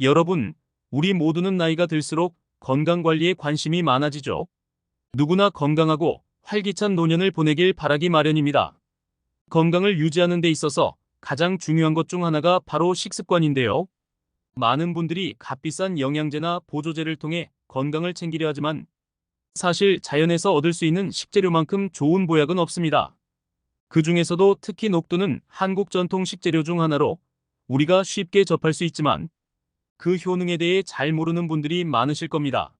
여러분, 우리 모두는 나이가 들수록 건강관리에 관심이 많아지죠. 누구나 건강하고 활기찬 노년을 보내길 바라기 마련입니다. 건강을 유지하는 데 있어서 가장 중요한 것 중 하나가 바로 식습관인데요. 많은 분들이 값비싼 영양제나 보조제를 통해 건강을 챙기려 하지만 사실 자연에서 얻을 수 있는 식재료만큼 좋은 보약은 없습니다. 그 중에서도 특히 녹두는 한국 전통 식재료 중 하나로 우리가 쉽게 접할 수 있지만 그 효능에 대해 잘 모르는 분들이 많으실 겁니다.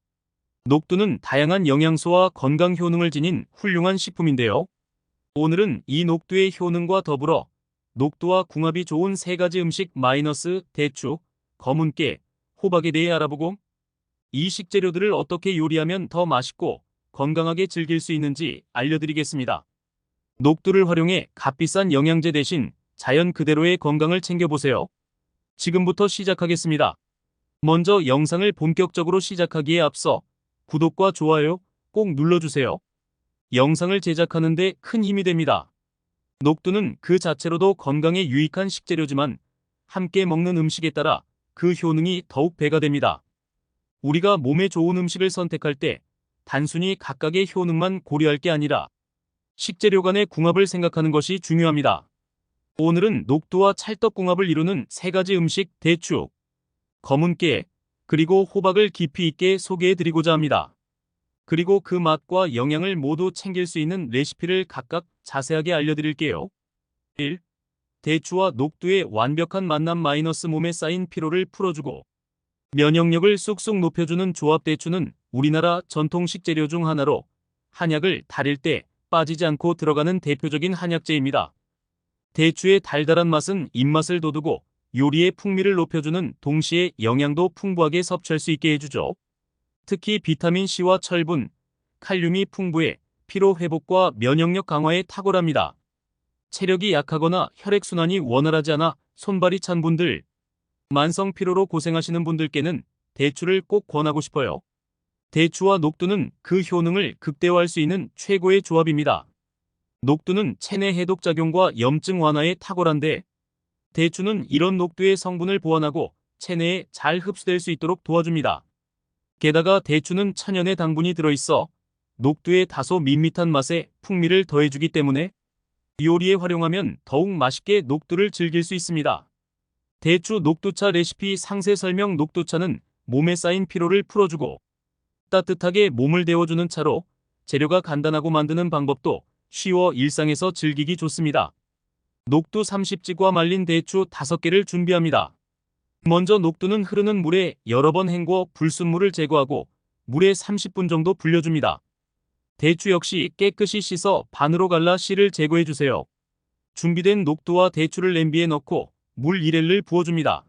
녹두는 다양한 영양소와 건강 효능을 지닌 훌륭한 식품인데요. 오늘은 이 녹두의 효능과 더불어 녹두와 궁합이 좋은 세 가지 음식 대추, 검은깨, 호박에 대해 알아보고 이 식재료들을 어떻게 요리하면 더 맛있고 건강하게 즐길 수 있는지 알려드리겠습니다. 녹두를 활용해 값비싼 영양제 대신 자연 그대로의 건강을 챙겨보세요. 지금부터 시작하겠습니다. 먼저 영상을 본격적으로 시작하기에 앞서 구독과 좋아요 꼭 눌러주세요. 영상을 제작하는 데 큰 힘이 됩니다. 녹두는 그 자체로도 건강에 유익한 식재료지만 함께 먹는 음식에 따라 그 효능이 더욱 배가 됩니다. 우리가 몸에 좋은 음식을 선택할 때 단순히 각각의 효능만 고려할 게 아니라 식재료 간의 궁합을 생각하는 것이 중요합니다. 오늘은 녹두와 찰떡궁합을 이루는 세 가지 음식 대추, 검은깨, 그리고 호박을 깊이 있게 소개해드리고자 합니다. 그리고 그 맛과 영양을 모두 챙길 수 있는 레시피를 각각 자세하게 알려드릴게요. 1. 대추와 녹두의 완벽한 만남 몸에 쌓인 피로를 풀어주고 면역력을 쑥쑥 높여주는 조합. 대추는 우리나라 전통 식재료 중 하나로 한약을 다릴 때 빠지지 않고 들어가는 대표적인 한약재입니다. 대추의 달달한 맛은 입맛을 돋우고 요리의 풍미를 높여주는 동시에 영양도 풍부하게 섭취할 수 있게 해주죠. 특히 비타민C와 철분, 칼륨이 풍부해 피로 회복과 면역력 강화에 탁월합니다. 체력이 약하거나 혈액순환이 원활하지 않아 손발이 찬 분들, 만성 피로로 고생하시는 분들께는 대추를 꼭 권하고 싶어요. 대추와 녹두는 그 효능을 극대화할 수 있는 최고의 조합입니다. 녹두는 체내 해독작용과 염증 완화에 탁월한데 대추는 이런 녹두의 성분을 보완하고 체내에 잘 흡수될 수 있도록 도와줍니다. 게다가 대추는 천연의 당분이 들어있어 녹두의 다소 밋밋한 맛에 풍미를 더해주기 때문에 요리에 활용하면 더욱 맛있게 녹두를 즐길 수 있습니다. 대추 녹두차 레시피 상세 설명. 녹두차는 몸에 쌓인 피로를 풀어주고 따뜻하게 몸을 데워주는 차로 재료가 간단하고 만드는 방법도 쉬워 일상에서 즐기기 좋습니다. 녹두 30지과 말린 대추 5개를 준비합니다. 먼저 녹두는 흐르는 물에 여러 번 헹궈 불순물을 제거하고 물에 30분 정도 불려줍니다. 대추 역시 깨끗이 씻어 반으로 갈라 씨를 제거해주세요. 준비된 녹두와 대추를 냄비에 넣고 물 1L을 부어줍니다.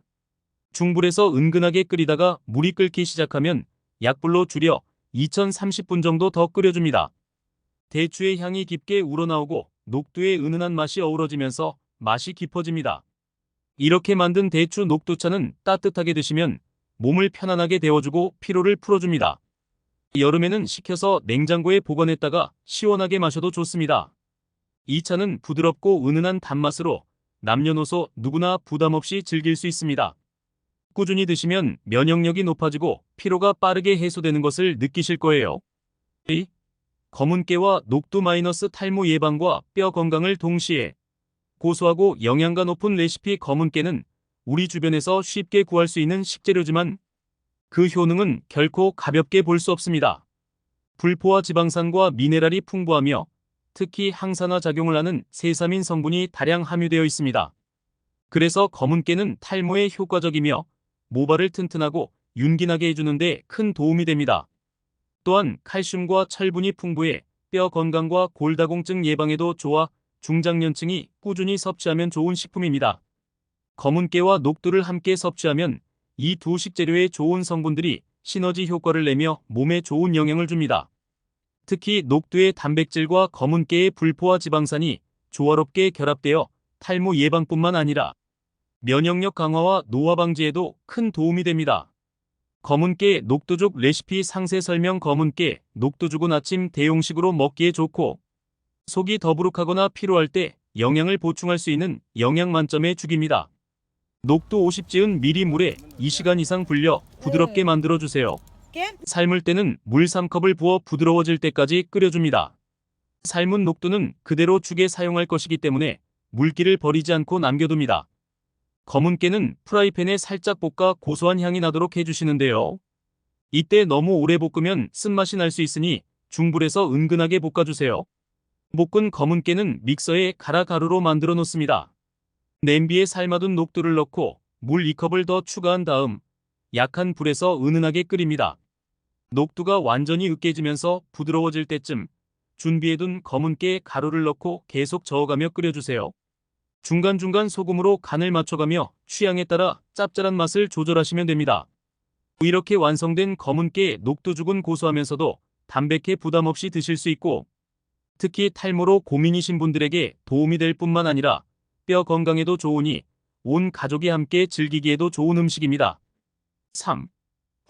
중불에서 은근하게 끓이다가 물이 끓기 시작하면 약불로 줄여 2030분 정도 더 끓여줍니다. 대추의 향이 깊게 우러나오고 녹두의 은은한 맛이 어우러지면서 맛이 깊어집니다. 이렇게 만든 대추 녹두차는 따뜻하게 드시면 몸을 편안하게 데워주고 피로를 풀어줍니다. 여름에는 식혀서 냉장고에 보관했다가 시원하게 마셔도 좋습니다. 이 차는 부드럽고 은은한 단맛으로 남녀노소 누구나 부담 없이 즐길 수 있습니다. 꾸준히 드시면 면역력이 높아지고 피로가 빠르게 해소되는 것을 느끼실 거예요. 2. 검은깨와 녹두 탈모 예방과 뼈 건강을 동시에 고소하고 영양가 높은 레시피. 검은깨는 우리 주변에서 쉽게 구할 수 있는 식재료지만 그 효능은 결코 가볍게 볼 수 없습니다. 불포화 지방산과 미네랄이 풍부하며 특히 항산화 작용을 하는 세사민 성분이 다량 함유되어 있습니다. 그래서 검은깨는 탈모에 효과적이며 모발을 튼튼하고 윤기나게 해주는 데 큰 도움이 됩니다. 또한 칼슘과 철분이 풍부해 뼈 건강과 골다공증 예방에도 좋아 중장년층이 꾸준히 섭취하면 좋은 식품입니다. 검은깨와 녹두를 함께 섭취하면 이 두 식재료의 좋은 성분들이 시너지 효과를 내며 몸에 좋은 영향을 줍니다. 특히 녹두의 단백질과 검은깨의 불포화 지방산이 조화롭게 결합되어 탈모 예방뿐만 아니라 면역력 강화와 노화 방지에도 큰 도움이 됩니다. 검은깨 녹두죽 레시피 상세 설명. 검은깨 녹두죽은 아침 대용식으로 먹기에 좋고 속이 더부룩하거나 피로할 때 영양을 보충할 수 있는 영양 만점의 죽입니다. 녹두 50지은 미리 물에 2시간 이상 불려 부드럽게 만들어주세요. 삶을 때는 물 3컵을 부어 부드러워질 때까지 끓여줍니다. 삶은 녹두는 그대로 죽에 사용할 것이기 때문에 물기를 버리지 않고 남겨둡니다. 검은 깨는 프라이팬에 살짝 볶아 고소한 향이 나도록 해주시는데요. 이때 너무 오래 볶으면 쓴맛이 날 수 있으니 중불에서 은근하게 볶아주세요. 볶은 검은 깨는 믹서에 갈아 가루로 만들어 놓습니다. 냄비에 삶아둔 녹두를 넣고 물 2컵을 더 추가한 다음 약한 불에서 은은하게 끓입니다. 녹두가 완전히 으깨지면서 부드러워질 때쯤 준비해둔 검은 깨 가루를 넣고 계속 저어가며 끓여주세요. 중간중간 소금으로 간을 맞춰가며 취향에 따라 짭짤한 맛을 조절하시면 됩니다. 이렇게 완성된 검은 깨 녹두죽은 고소하면서도 담백해 부담 없이 드실 수 있고 특히 탈모로 고민이신 분들에게 도움이 될 뿐만 아니라 뼈 건강에도 좋으니 온 가족이 함께 즐기기에도 좋은 음식입니다. 3.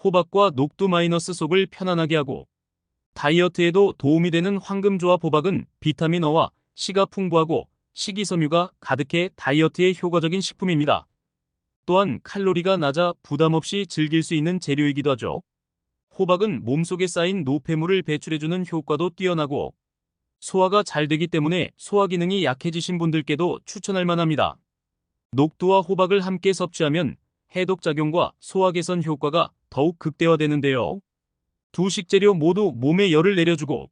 호박과 녹두 마이너스 속을 편안하게 하고 다이어트에도 도움이 되는 황금조합 호박은 비타민 O와 C가 풍부하고 식이섬유가 가득해 다이어트에 효과적인 식품입니다. 또한 칼로리가 낮아 부담 없이 즐길 수 있는 재료이기도 하죠. 호박은 몸속에 쌓인 노폐물을 배출해주는 효과도 뛰어나고 소화가 잘 되기 때문에 소화 기능이 약해지신 분들께도 추천할 만합니다. 녹두와 호박을 함께 섭취하면 해독작용과 소화 개선 효과가 더욱 극대화되는데요. 두 식재료 모두 몸에 열을 내려주고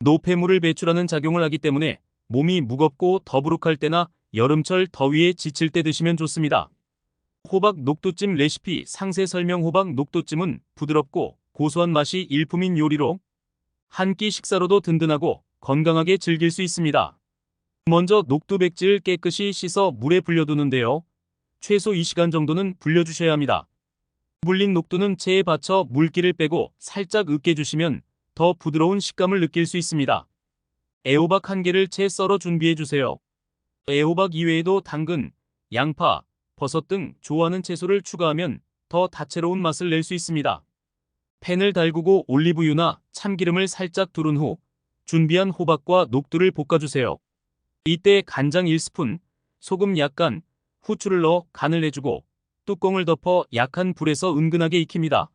노폐물을 배출하는 작용을 하기 때문에 몸이 무겁고 더부룩할 때나 여름철 더위에 지칠 때 드시면 좋습니다. 호박 녹두찜 레시피 상세 설명. 호박 녹두찜은 부드럽고 고소한 맛이 일품인 요리로 한 끼 식사로도 든든하고 건강하게 즐길 수 있습니다. 먼저 녹두 백지를 깨끗이 씻어 물에 불려두는데요. 최소 2시간 정도는 불려주셔야 합니다. 물린 녹두는 체에 받쳐 물기를 빼고 살짝 으깨주시면 더 부드러운 식감을 느낄 수 있습니다. 애호박 1개를 채 썰어 준비해주세요. 애호박 이외에도 당근, 양파, 버섯 등 좋아하는 채소를 추가하면 더 다채로운 맛을 낼 수 있습니다. 팬을 달구고 올리브유나 참기름을 살짝 두른 후 준비한 호박과 녹두를 볶아주세요. 이때 간장 1스푼, 소금 약간, 후추를 넣어 간을 내주고 뚜껑을 덮어 약한 불에서 은근하게 익힙니다.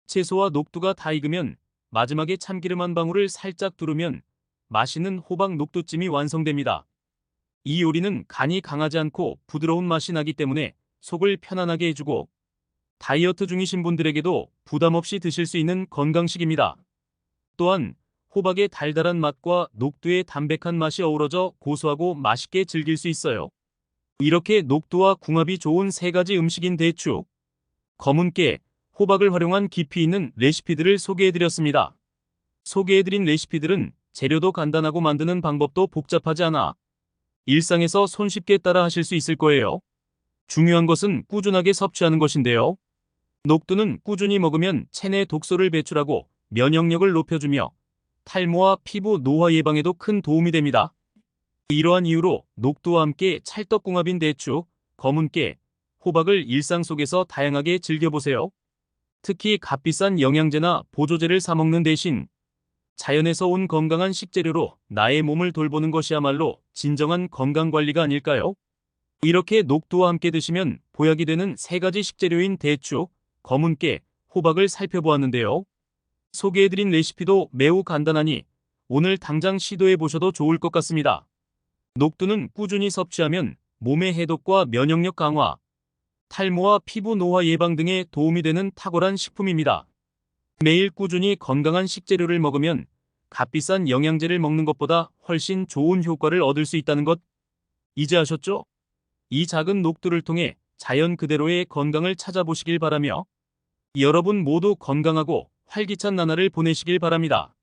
채소와 녹두가 다 익으면 마지막에 참기름 한 방울을 살짝 두르면 맛있는 호박 녹두찜이 완성됩니다. 이 요리는 간이 강하지 않고 부드러운 맛이 나기 때문에 속을 편안하게 해주고 다이어트 중이신 분들에게도 부담 없이 드실 수 있는 건강식입니다. 또한 호박의 달달한 맛과 녹두의 담백한 맛이 어우러져 고소하고 맛있게 즐길 수 있어요. 이렇게 녹두와 궁합이 좋은 3가지 음식인 대추, 검은 깨, 호박을 활용한 깊이 있는 레시피들을 소개해드렸습니다. 소개해드린 레시피들은 재료도 간단하고 만드는 방법도 복잡하지 않아 일상에서 손쉽게 따라 하실 수 있을 거예요. 중요한 것은 꾸준하게 섭취하는 것인데요. 녹두는 꾸준히 먹으면 체내 독소를 배출하고 면역력을 높여주며 탈모와 피부 노화 예방에도 큰 도움이 됩니다. 이러한 이유로 녹두와 함께 찰떡궁합인 대추, 검은 깨, 호박을 일상 속에서 다양하게 즐겨보세요. 특히 값비싼 영양제나 보조제를 사 먹는 대신 자연에서 온 건강한 식재료로 나의 몸을 돌보는 것이야말로 진정한 건강관리가 아닐까요? 이렇게 녹두와 함께 드시면 보약이 되는 3가지 식재료인 대추, 검은 깨, 호박을 살펴보았는데요. 소개해드린 레시피도 매우 간단하니 오늘 당장 시도해보셔도 좋을 것 같습니다. 녹두는 꾸준히 섭취하면 몸의 해독과 면역력 강화, 탈모와 피부 노화 예방 등에 도움이 되는 탁월한 식품입니다. 매일 꾸준히 건강한 식재료를 먹으면 값비싼 영양제를 먹는 것보다 훨씬 좋은 효과를 얻을 수 있다는 것 이제 아셨죠? 이 작은 녹두를 통해 자연 그대로의 건강을 찾아보시길 바라며 여러분 모두 건강하고 활기찬 나날을 보내시길 바랍니다.